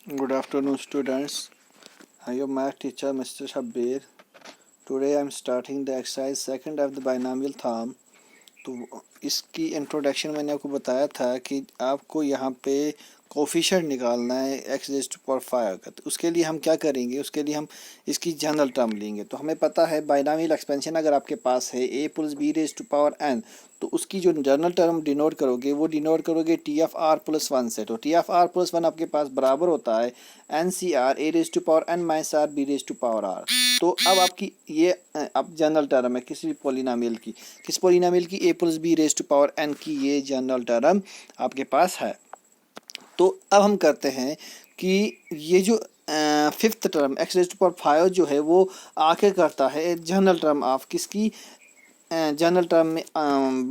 Good afternoon, students. I am your math teacher, Mr. Shabbir. Today I am starting the exercise second of the binomial theorem. तो इसकी introduction मैंने आपको बताया था कि आपको यहाँ पे कोफिशिएंट निकालना है एक्स रेज टू पावर 5 का। तो उसके लिए हम क्या करेंगे, उसके लिए हम इसकी जनरल टर्म लेंगे। तो हमें पता है बाइनॉमियल एक्सपेंशन अगर आपके पास है A plus B raise to power N, तो उसकी जो जनरल टर्म डिनोट करोगे वो डिनोट करोगे t of r plus one से। तो t of r plus one आपके पास बराबर होता है n C R A raise to power N minus R B raise to power r. तो अब आपकी ये अब जनरल टर्म है किसी भी पोलिनोमियल की, किस पोलिनोमियल की, A plus B raise to power N की ये जनरल टर्म आपके पास है। तो अब हम करते हैं कि ये जो fifth term x raise to power 5 जो है वो आके करता है जनरल टर्म ऑफ किसकी, जनरल टर्म में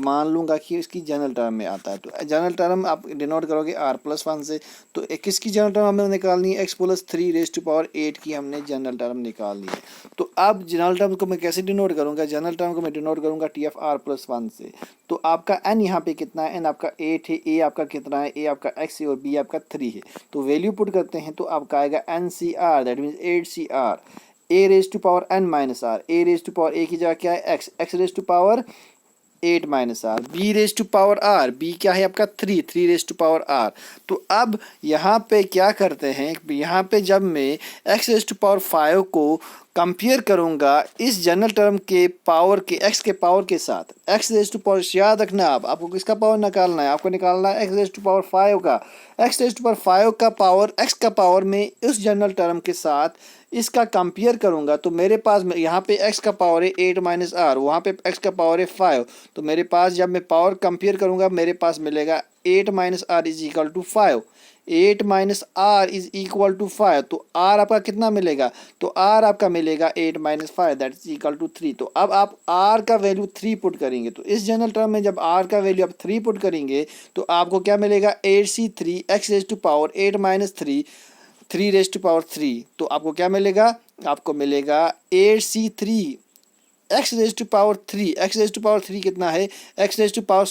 मान लूँगा कि इसकी जनरल टर्म में आता है। तो जनरल टर्म आप डिनोट करोगे आर प्लस वन से। तो किसकी जनरल टर्म हमें निकालनी है, x plus three raise to power 8 की हमने जनरल टर्म निकालनी है। तो अब जनरल टर्म को मैं कैसे डिनोट करूँगा, जनरल टर्म को मैं डिनोट करूँगा T F R plus one से। तो आपका एन यहाँ पे कितना है, एन आपका 8 है, ए आपका कितना है, ए आपका एक्स है और बी आपका 3 है। तो वैल्यू पुट करते हैं तो आपका आएगा N C R, that means 8 C R A raise to power N minus R, A raise to power A की जगह क्या है X, X raise to power 8 minus are, B raise to power R, B क्या है आपका 3, 3 raise to power r. तो अब यहाँ पे क्या करते हैं, यहाँ पे जब मैं एक्स रेज टू पावर 5 को कंपेयर करूँगा इस जनरल टर्म के पावर के एक्स के पावर के साथ, एक्स रेज टू पावर, याद रखना आपको किसका पावर निकालना है, आपको निकालना है एक्स रेज टू पावर 5 का। एक्स रेज टू पावर 5 का पावर एक्स का पावर में उस जनरल टर्म के साथ इसका कंपेयर करूंगा। तो मेरे पास यहाँ पे x का पावर है 8 माइनस आर, वहाँ पे x का पावर है 5। तो मेरे पास जब मैं पावर कंपेयर करूंगा मेरे पास मिलेगा 8 minus are is equal to 5, 8 minus are is equal to 5। तो r आपका कितना मिलेगा, तो r आपका मिलेगा 8 minus 5 that is equal to 3। तो अब आप r का वैल्यू 3 पुट करेंगे। तो इस जनरल टर्म में जब r का वैल्यू आप 3 पुट करेंगे तो आपको क्या मिलेगा, 8c3 x raise to power 8 minus 3, 3 raise to power 3। तो आपको क्या मिलेगा, आपको मिलेगा 8c3 x raise to power 3, x raise to power 3 कितना है, x raise to power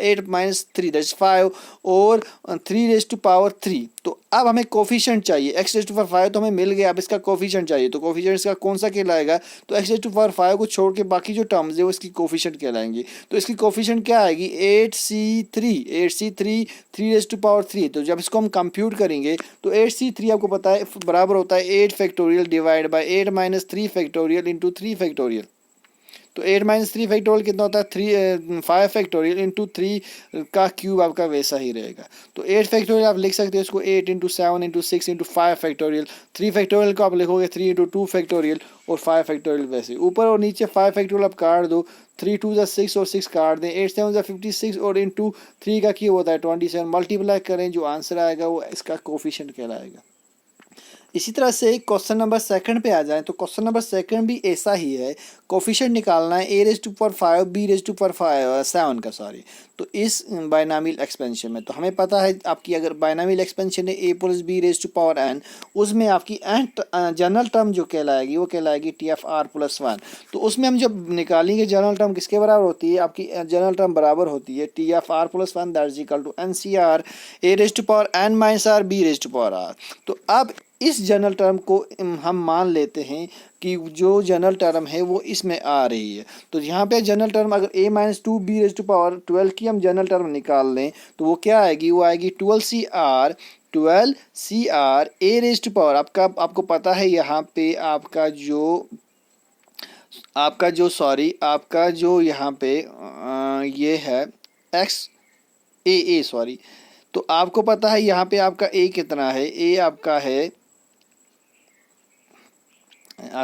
8 minus 3 that's 5 और 3 रेज टू पावर 3। तो अब हमें कोफिशिएंट चाहिए, एक्स रेज टू पावर 5 तो हमें मिल गया, अब इसका कोफिशिएंट चाहिए। तो कोफिशिएंट इसका कौन सा कहलाएगा, तो एक्स रेज टू पावर 5 को छोड़ के बाकी जो टर्म्स है वो इसकी कोफिशिएंट कहलाएंगे। तो इसकी कोफिशिएंट क्या आएगी, 8c3, 8c3 3 raise to power 3। तो जब इसको हम कंप्यूट करेंगे तो 8c3 आपको पता है बराबर होता है 8 factorial divide by 8 minus 3 factorial into 3 factorial. तो 8 माइनस 3 फैक्टोरियल कितना होता है, 5 फैक्टोरियल इंटू 3 का क्यूब आपका वैसा ही रहेगा। तो 8 फैक्टोरियल आप लिख सकते हो इसको 8 into 7 into 6 into 5 factorial. 3 factorial को आप लिखोगे 3 इंटू 2 फैक्टोरियल और 5 फैक्टोरियल वैसे ऊपर और नीचे 5 फैक्टोरियल आप काट दो, 3 2 जा 6 और 6 काट दें, 8 7 जा 56 और इंटू 3 का क्यूब होता है 27। मल्टीप्लाई करें, जो आंसर आएगा वो इसका कोफिशिएंट कहलाएगा। इसी तरह से क्वेश्चन नंबर सेकंड पे आ जाएं तो क्वेश्चन नंबर सेकंड भी ऐसा ही है, कोफिशिएंट निकालना है A raise to power 5 B raise to power 7 का, सॉरी। तो इस बाइनॉमियल एक्सपेंशन में तो हमें पता है आपकी अगर बाइनॉमियल एक्सपेंशन है A plus B raise to power N, उसमें आपकी जनरल टर्म जो कहलाएगी वो कहलाएगी T F R plus one. तो उसमें हम जब निकालेंगे जनरल टर्म किसके बराबर होती है, आपकी जनरल टर्म बराबर होती है t F R plus one that is equal to n C R A raise to power N minus R B raise to power r. तो अब इस जनरल टर्म को हम मान लेते हैं कि जो जनरल टर्म है वो इसमें आ रही है। तो यहाँ पे जनरल टर्म अगर a minus 2 b raise to power 12 की हम जनरल टर्म निकाल लें तो वो क्या आएगी, वो आएगी 12 ए रेज टू पावर आपको पता है यहाँ पे आपका जो यहाँ पे ये है एक्स ए सॉरी। तो आपको पता है यहाँ पे आपका a कितना है, a आपका है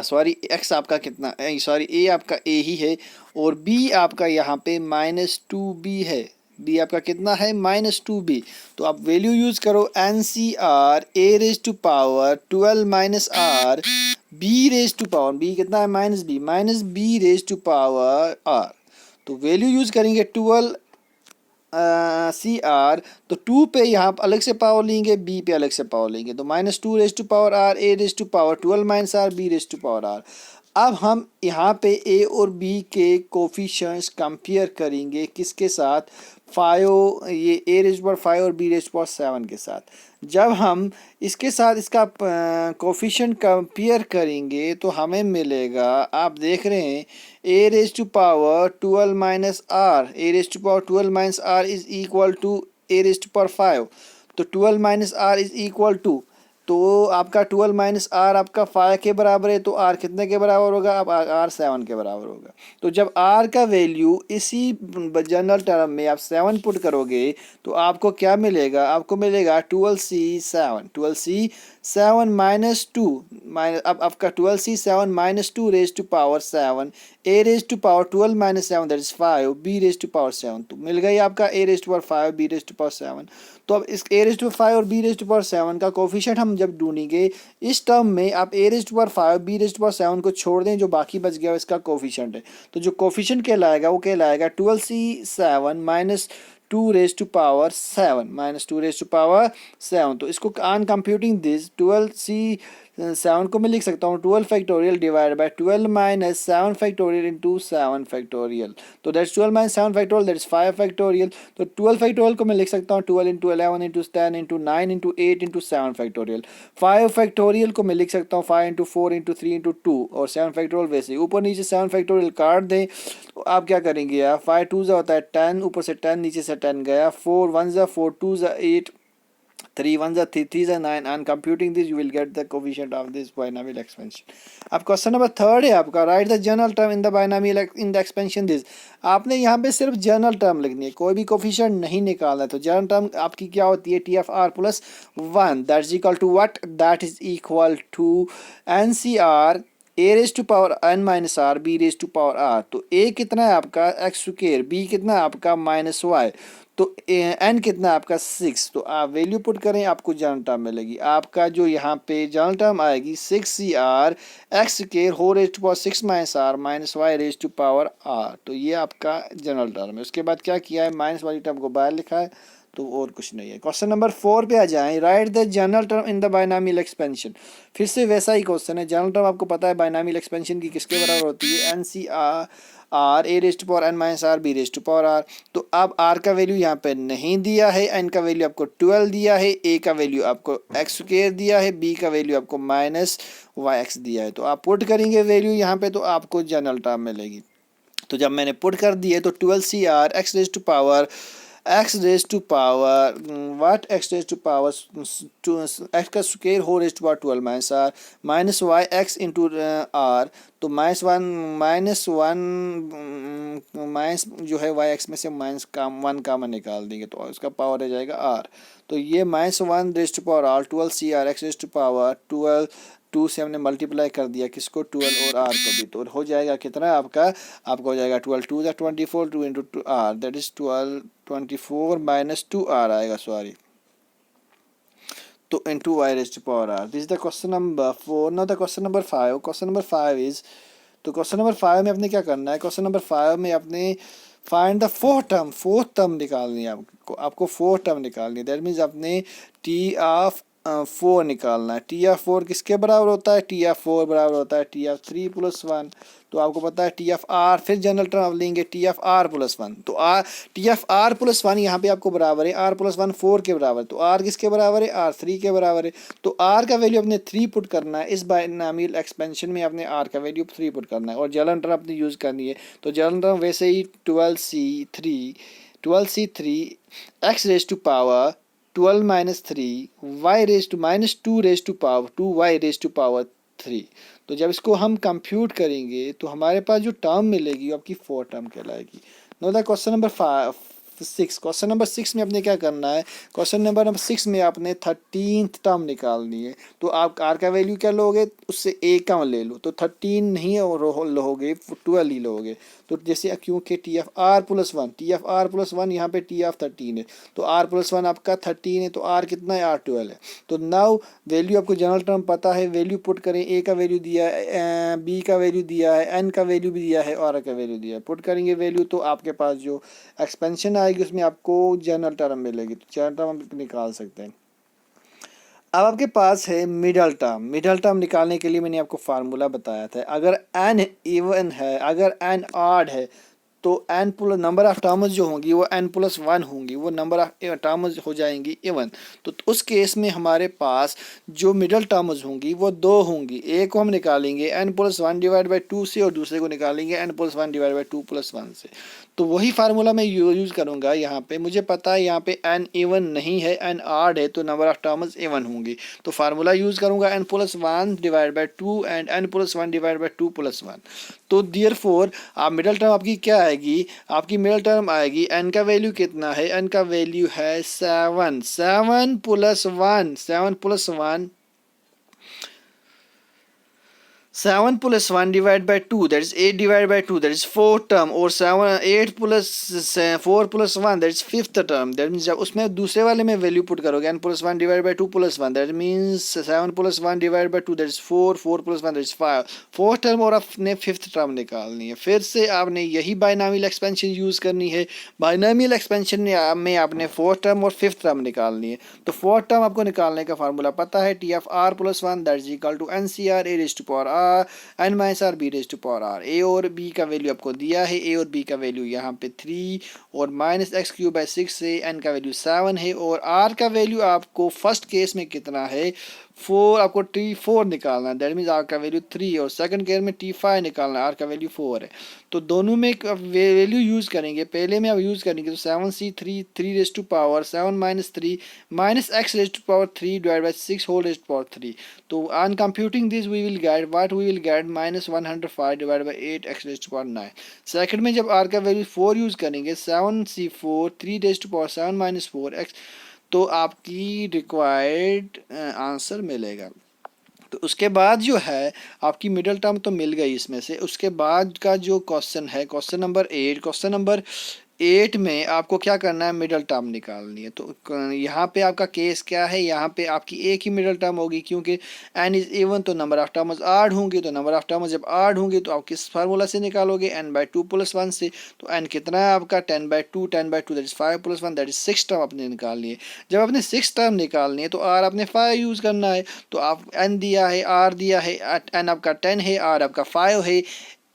सॉरी एक्स आपका कितना, सॉरी ए आपका ए ही है और बी आपका यहाँ पे -2b है, बी आपका कितना है -2b। तो आप वैल्यू यूज करो n C R A raise to power 12 minus R B raise to power, b कितना है minus b raise to power r. तो वैल्यू यूज करेंगे 12 सी आर, तो 2 पे यहाँ अलग से पावर लेंगे, बी पे अलग से पावर लेंगे। तो -2 raise to power r A raise to power 12 minus R B raise to power r. अब हम यहाँ पे ए और बी के कोफिशिएंट्स कंपेयर करेंगे किसके साथ, 5, ये ए रेज़ पावर 5 और बी रेज़ पावर 7 के साथ। जब हम इसके साथ इसका कोफिशिएंट कंपेयर करेंगे तो हमें मिलेगा, आप देख रहे हैं, A raise to power 12 minus R, A raise to power 12 minus are is equal to A raise to power 5। तो 12 minus are is equal to, तो आपका 12 माइनस आर आपका 5 के बराबर है, तो आर कितने के बराबर होगा, अब आर 7 के बराबर होगा। तो जब आर का वैल्यू इसी जनरल टर्म में आप 7 पुट करोगे तो आपको क्या मिलेगा, आपको मिलेगा 12c7, 12c7 माइनस 2, अब आपका 12c7 minus 2 raise to power 7, A raise to power 12 minus 7 that is 5, B raise to power 7। तो मिल गई आपका A raise to power 5, B raise to power 7। तो अब इस ए रेज टू पावर 5 और बी रेज टू पावर 7 का coefficient हम जब ढूंढेंगे इस टर्म में, आप A raise to power 5 B raise to power 7 को छोड़ दें, जो बाकी बच गया इसका कोफिशिएंट है। तो जो कोफिशिएंट कहलाएगा वो कहलाएगा 12c7 minus 2 raise to power 7, minus 2 raise to power 7। तो इसको ऑन कंप्यूटिंग दिस 12c7 को मैं लिख सकता हूँ 12 factorial divide by 12 minus 7 factorial into 7 factorial. तो that's 12 minus 7 factorial, that's 5 factorial. तो 12 फैक्टोरियल को मैं लिख सकता हूँ 12 into 11 into 10 into 9 into 8 into 7 factorial. 5 factorial को मैं लिख सकता हूँ 5 इंटू 4 इंटू 3 इंटू 2, और 7 फैक्टोरियल वैसे ही ऊपर नीचे 7 फैक्टोरियल काट दें। तो आप क्या करेंगे यार, 5 2 होता है 10, ऊपर से 10 नीचे से 10 गया, 4 1 4 2 8, 3 1 3 3 9, and computing this you will get the coefficient of this binomial expansion। अब क्वेश्चन नंबर 3 है आपका, right the general term in the binomial in the expansion this. आपने यहाँ पे सिर्फ जनरल टर्म लिखनी है, कोई भी कोफिशिएंट नहीं निकालना है। तो जनरल टर्म आपकी क्या होती है, t F R plus 1 that is equal to what, that is equal to n C R A raise to power N minus R B raise to power r. तो a कितना है आपका x square, B कितना है आपका minus Y, तो N कितना है आपका 6। तो आप वैल्यू पुट करें आपको जनरल टर्म मिलेगी। आपका जो यहाँ पे जनरल टर्म आएगी 6cr एक्स स्क्वायर हो raise to power 6 minus r minus y raise to power r. तो ये आपका जनरल टर्म है। उसके बाद क्या किया है, माइनस वाली टर्म को बाहर लिखा है, तो और कुछ नहीं है। क्वेश्चन नंबर 4 पे आ जाएं, right the general term in the binomial expansion. फिर से वैसा ही क्वेश्चन है। जनरल टर्म आपको पता है बाइनोमियल एक्सपेंशन की किसके बराबर होती है, n C R A raise to power N minus R B raise to power r. तो अब आर का वैल्यू यहाँ पे नहीं दिया है, एन का वैल्यू आपको 12 दिया है, ए का वैल्यू आपको एक्स स्क्वायर दिया है, बी का वैल्यू आपको माइनस वाई एक्स दिया है। तो आप पुट करेंगे वैल्यू यहाँ पे तो आपको जनरल टर्म मिलेगी। तो जब मैंने पुट कर दिए तो 12cr x raise to power x raise to power what x raise to power x का स्क्वायर हो raise to power 12 minus r minus y x into r. तो माइनस वन माइनस जो है वाई एक्स में से minus का 1 कामन निकाल देंगे तो उसका पावर रह जाएगा आर। तो ये minus 1 raise to power r 12cr x raise to power 12 2 से हमने मल्टीप्लाई कर दिया किसको, 12 और आर को भी। तो हो जाएगा कितना आपका हो जाएगा 12 2 24 2 into 2 r that is 12 24 minus 2 r आएगा, सॉरी, तो into y raise to power r. This is the question number 4। Now the question number 5। Question number 5 is, तो क्वेश्चन नंबर 5 में आपने क्या करना है, क्वेश्चन नंबर 5 में आपने फाइंड द फोर्थ टर्म निकालनी है। आपको फोर्थ टर्म निकालनी है, दैट मीन्स आपने टी ऑफ 4 निकालना है। टी ऑफ 4 किसके बराबर होता है, टी ऑफ 4 बराबर होता है टी ऑफ 3 प्लस 1। तो आपको पता है टी ऑफ आर, फिर जनरल टर्म लेंगे टी ऑफ आर प्लस 1। तो r t of r plus 1 यहाँ पे आपको बराबर है, आर प्लस 1 4 के बराबर। तो आर किसके बराबर है, आर 3 के बराबर है। तो आर का वैल्यू अपने 3 पुट करना है। इस बाइनोमियल एक्सपेंशन में आपने आर का वैल्यू 3 पुट करना है और जनरल टर्म अपनी यूज़ करनी है। तो जनरल टर्म वैसे ही 12c3 x raise to power 12 minus 3 y raise to minus 2 raise to power 2 y raise to power 3। तो जब इसको हम कंप्यूट करेंगे तो हमारे पास जो टर्म मिलेगी वो आपकी 4 टर्म कहलाएगी। Now the question number 6। Question number 6 में आपने क्या करना है, क्वेश्चन नंबर 6 में आपने 13th टर्म निकालनी है। तो आप आर का वैल्यू क्या लोगे, उससे ए कम ले लो। तो 13 नहीं लोगे, 12 ही लोगे। तो जैसे क्योंकि टी एफ आर प्लस 1 यहाँ पे टी एफ 13 है, तो आर प्लस 1 आपका 13 है, तो आर कितना है, आर 12 है। तो नाउ वैल्यू आपको जनरल टर्म पता है, वैल्यू पुट करें। ए का वैल्यू दिया है, बी का वैल्यू दिया है, एन का वैल्यू भी दिया है, आर का वैल्यू दिया है। पुट करेंगे वैल्यू तो आपके पास जो एक्सपेंशन आएगी उसमें आपको जनरल टर्म मिलेगी। तो जनरल टर्म हम निकाल सकते हैं। अब आपके पास है मिडल टर्म। मिडल टर्म निकालने के लिए मैंने आपको फार्मूला बताया था, अगर n इवन है, अगर n ऑड है, तो n plus number of terms जो होंगी वो n+1 होंगी, वो नंबर ऑफ टर्म्स हो जाएंगी इवन। तो उस केस में हमारे पास जो मिडल टर्म्स होंगी वो दो होंगी, एक को हम निकालेंगे n+1/2 से और दूसरे को निकालेंगे n+1/2+1 से। तो वही फार्मूला मैं यूज़ करूँगा यहाँ पे। मुझे पता है यहाँ पे n इवन नहीं है, n ऑड है, तो नंबर ऑफ टर्म्स इवन होंगी। तो फार्मूला यूज़ करूँगा n+1/2 एंड n+1/2+1। तो देयरफॉर आप मिडल टर्म आपकी क्या आएगी, आपकी मिडल टर्म आएगी n का वैल्यू कितना है, n का वैल्यू है 7, 7 + 1, 7 + 1, 7 + 1/2, that is 8/2, that is 4 term, और 8 + 4 + 1, that is 5th term। that means जब उसमें दूसरे वाले में वैल्यू पुट करोगे n+1/2+1, that means 7 + 1/2, that is 4, 4 + 1, that is 5, 4th term, और आपने 5th term निकालनी है। फिर से आपने यही बाइनॉमियल एक्सपेंशन यूज़ करनी है। बाइनॉमियल एक्सपेंशन में आपने 4th term और 5th term निकालनी है। तो 4th term आपको निकालने का फार्मूला पता है, T(r + 1) that is equal to NCr a⁻r n - r b⁻r। ए और बी का वैल्यू आपको दिया है, ए और बी का वैल्यू यहाँ पे 3 और -x³/6 से n का वैल्यू 7 है, और r का वैल्यू आपको फर्स्ट केस में कितना है 4, आपको T4 निकालना है, दैट मीन्स r का वैल्यू 3, और सेकंड केस में T5 निकालना है, r का वैल्यू 4 है। तो दोनों में वैल्यू यूज़ करेंगे। पहले में आप यूज़ करेंगे तो 7c3 3⁻7 - 3 -x⁻3/6 3। तो on computing this we will get what we will get -105/8x⁹। Second में जब r का वैल्यू 4 यूज़ करेंगे 7c4 3⁻7 - 4x, तो आपकी रिक्वायर्ड आंसर मिलेगा। तो उसके बाद जो है आपकी मिडल टर्म तो मिल गई इसमें से। उसके बाद का जो क्वेश्चन है, क्वेश्चन नंबर 8, क्वेश्चन नंबर 8 में आपको क्या करना है, मिडल टर्म निकालनी है। तो यहाँ पे आपका केस क्या है, यहाँ पे आपकी एक ही मिडल टर्म होगी, क्योंकि n इज़ इवन तो नंबर ऑफ टर्म्स ऑड होंगी, तो नंबर ऑफ टर्म्स जब ऑड होंगी तो आप किस फार्मूला से निकालोगे, n/2 + 1 से। तो n कितना है आपका 10/2, 10/2 that is 5 + 1, that is 6 term आपने निकालनी है। जब आपने 6 टर्म निकालनी है तो r आपने 5 यूज़ करना है। तो आप n दिया है, r दिया है, n आपका 10 है, r आपका 5 है,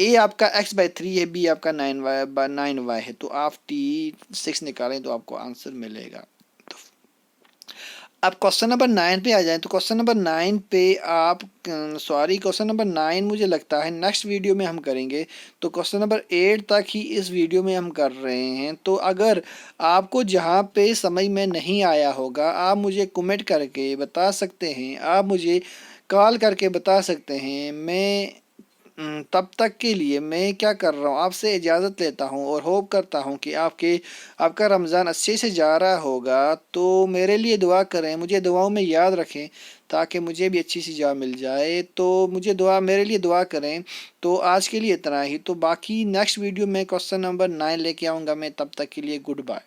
ए आपका x/3 है, बी आपका 9y है। तो आप T6 निकालें तो आपको आंसर मिलेगा। तो अब क्वेश्चन नंबर 9 पे आ जाएं। तो क्वेश्चन नंबर 9 पे आप क्वेश्चन नंबर 9 मुझे लगता है नेक्स्ट वीडियो में हम करेंगे। तो क्वेश्चन नंबर 8 तक ही इस वीडियो में हम कर रहे हैं। तो अगर आपको जहाँ पे समझ में नहीं आया होगा आप मुझे कमेंट करके बता सकते हैं, आप मुझे कॉल करके बता सकते हैं। मैं तब तक के लिए मैं क्या कर रहा हूँ, आपसे इजाज़त लेता हूँ और होप करता हूँ कि आपका रमज़ान अच्छे से जा रहा होगा। तो मेरे लिए दुआ करें, मुझे दुआओं में याद रखें ताकि मुझे भी अच्छी सी जगह मिल जाए। तो मेरे लिए दुआ करें। तो आज के लिए इतना ही। तो बाकी नेक्स्ट वीडियो में क्वेश्चन नंबर 9 लेके आऊँगा मैं। तब तक के लिए गुड बाय।